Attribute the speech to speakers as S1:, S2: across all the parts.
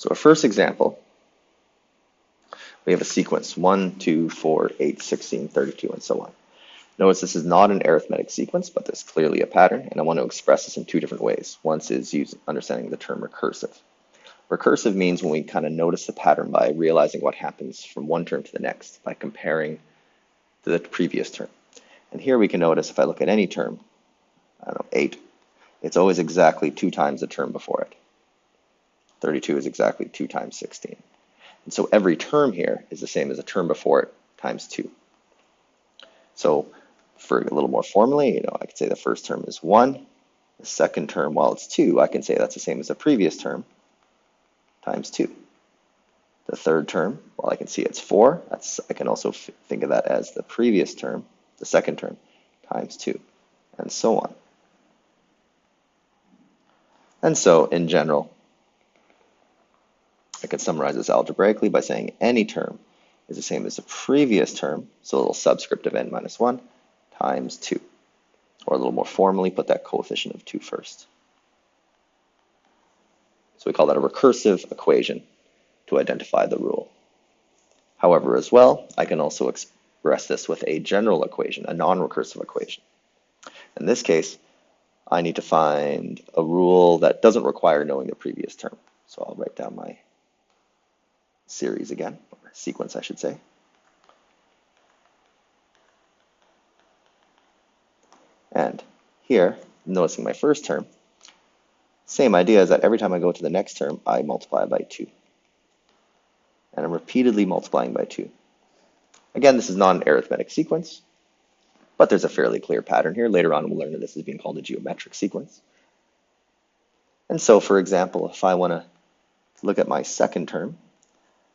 S1: So our first example, we have a sequence 1, 2, 4, 8, 16, 32, and so on. Notice this is not an arithmetic sequence, but there's clearly a pattern, and I want to express this in two different ways. One is understanding the term recursive. Recursive means when we kind of notice the pattern by realizing what happens from one term to the next, by comparing to the previous term. And here we can notice if I look at any term, I don't know, 8, it's always exactly 2 times the term before it. 32 is exactly 2 times 16. And so every term here is the same as the term before it times 2. So for a little more formally, I could say the first term is 1. The second term, while it's 2, I can say that's the same as the previous term times 2. The third term, well, I can see it's 4. I can also think of that as the previous term, the second term, times 2, and so on. And so, in general, I could summarize this algebraically by saying any term is the same as the previous term, so a little subscript of n minus 1, times 2. Or a little more formally, put that coefficient of 2 first. So we call that a recursive equation to identify the rule. However, as well, I can also express this with a general equation, a non-recursive equation. In this case, I need to find a rule that doesn't require knowing the previous term. So I'll write down my series again, or sequence, I should say. And here, noticing my first term, same idea is that every time I go to the next term, I multiply by 2. And I'm repeatedly multiplying by 2. Again, this is not an arithmetic sequence, but there's a fairly clear pattern here. Later on, we'll learn that this is being called a geometric sequence. And so, for example, if I want to look at my second term,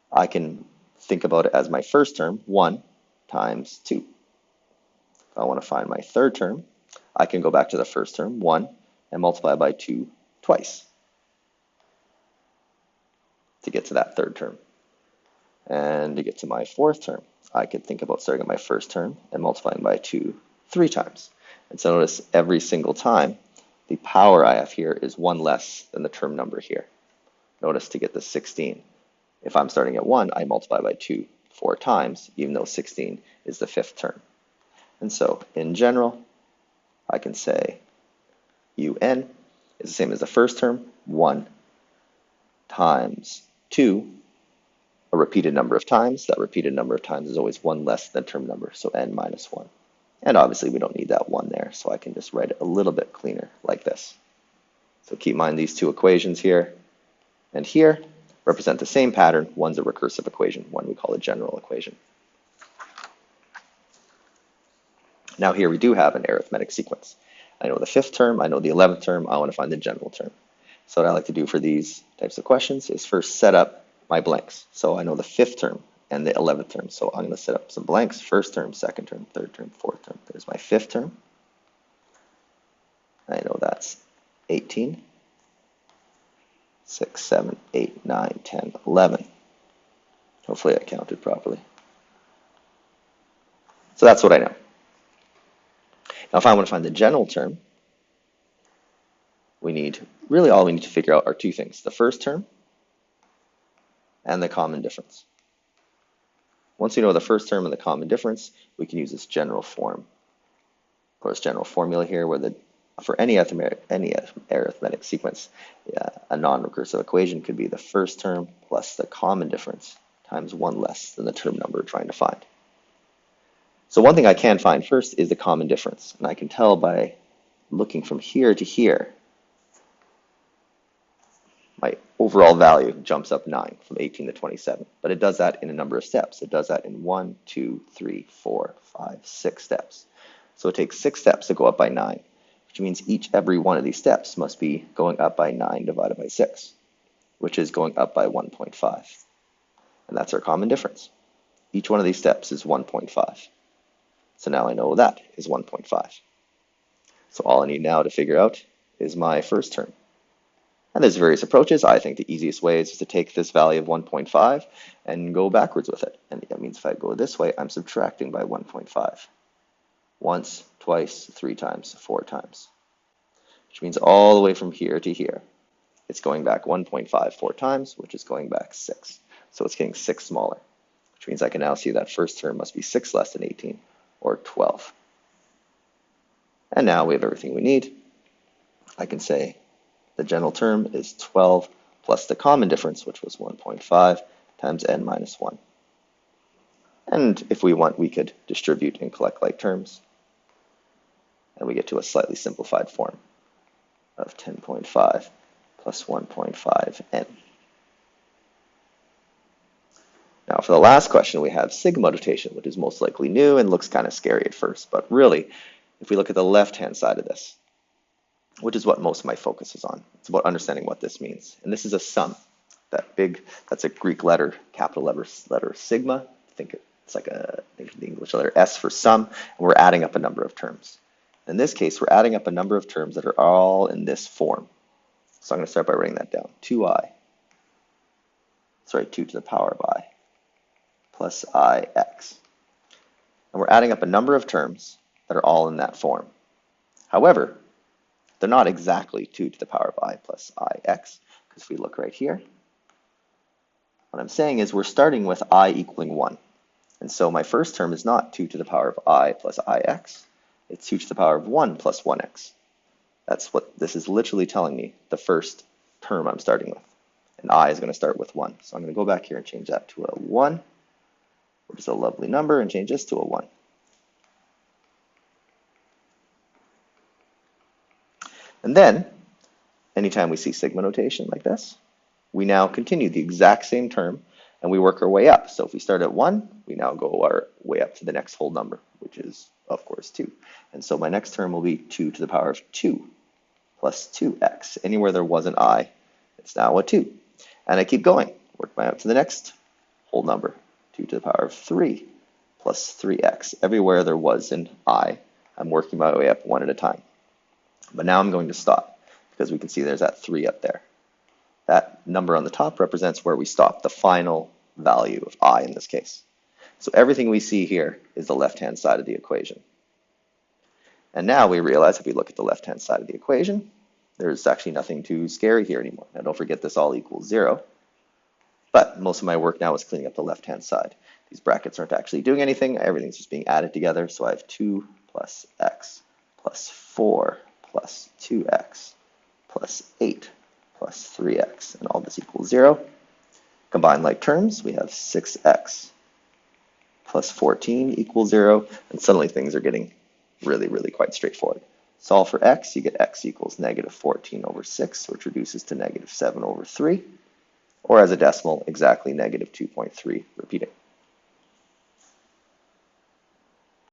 S1: I can think about it as my first term, 1 times 2. If I want to find my third term, I can go back to the first term, 1, and multiply by 2 twice to get to that third term. And to get to my fourth term, I could think about starting at my first term and multiplying by 2 3 times. And so notice every single time, the power I have here is 1 less than the term number here. Notice to get the 16. If I'm starting at 1, I multiply by 2 4 times, even though 16 is the fifth term. And so, in general, I can say un is the same as the first term, 1 times 2, a repeated number of times. That repeated number of times is always 1 less than term number, so n minus 1. And obviously, we don't need that 1 there, so I can just write it a little bit cleaner like this. So keep in mind these two equations here and here represent the same pattern. One's a recursive equation, one we call a general equation. Now here we do have an arithmetic sequence. I know the fifth term, I know the 11th term, I want to find the general term. So what I like to do for these types of questions is first set up my blanks. So I know the fifth term and the 11th term. So I'm going to set up some blanks, first term, second term, third term, fourth term. There's my fifth term. I know that's 18, 6, 7, 8, 9, 10, 11. Hopefully I counted properly. So that's what I know. Now if I want to find the general term, really all we need to figure out are two things, the first term and the common difference. Once we know the first term and the common difference, we can use this general form. Of course, general formula here where for any arithmetic sequence, a non-recursive equation could be the first term plus the common difference times 1 less than the term number we're trying to find. So one thing I can find first is the common difference, and I can tell by looking from here to here, my overall value jumps up 9 from 18 to 27, but it does that in a number of steps. It does that in 1, 2, 3, 4, 5, 6 steps. So it takes 6 steps to go up by 9, which means every one of these steps must be going up by 9 divided by 6, which is going up by 1.5. And that's our common difference. Each one of these steps is 1.5. So now I know that is 1.5. So all I need now to figure out is my first term. And there's various approaches. I think the easiest way is to take this value of 1.5 and go backwards with it. And that means if I go this way, I'm subtracting by 1.5. Once, twice, 3 times, 4 times. Which means all the way from here to here. it's going back 1.54 times, which is going back 6. So it's getting 6 smaller, which means I can now see that first term must be 6 less than 18, or 12. And now we have everything we need. I can say the general term is 12 plus the common difference, which was 1.5 times n minus 1. And if we want, we could distribute and collect like terms. And we get to a slightly simplified form of 10.5 plus 1.5n. Now for the last question, we have sigma notation, which is most likely new and looks kind of scary at first. But really, if we look at the left-hand side of this, which is what most of my focus is on, it's about understanding what this means. And this is a sum. That's a Greek letter, capital letter sigma. Think it's like the English letter S for sum, and we're adding up a number of terms. In this case, we're adding up a number of terms that are all in this form. So I'm going to start by writing that down. 2 to the power of I plus ix. And we're adding up a number of terms that are all in that form. However, they're not exactly 2 to the power of I plus ix, because if we look right here, what I'm saying is we're starting with I equaling 1. And so my first term is not 2 to the power of I plus ix. It's 2 to the power of 1 plus 1x. That's what this is literally telling me, the first term I'm starting with. And I is going to start with 1. So I'm going to go back here and change that to a 1, which is a lovely number, and change this to a 1. And then, anytime we see sigma notation like this, we now continue the exact same term, and we work our way up. So if we start at 1, we now go our way up to the next whole number, which is, of course, 2. And so my next term will be 2 to the power of 2 plus 2x. Anywhere there was an I, it's now a 2. And I keep going. Work my way up to the next whole number, 2 to the power of 3 plus 3x. Everywhere there was an I, I'm working my way up one at a time. But now I'm going to stop, because we can see there's that 3 up there. That number on the top represents where we stop, the final value of I in this case. So everything we see here is the left-hand side of the equation. And now we realize if we look at the left-hand side of the equation, there's actually nothing too scary here anymore. Now don't forget this all equals 0. But most of my work now is cleaning up the left-hand side. These brackets aren't actually doing anything. Everything's just being added together. So I have 2 plus x plus 4 plus 2x plus 8 plus 3x, and all this equals 0. Combine like terms, we have 6x plus 14 equals 0, and suddenly things are getting really, really quite straightforward. Solve for x, you get x equals negative 14 over 6, which reduces to negative 7 over 3, or as a decimal, exactly negative 2.3, repeating.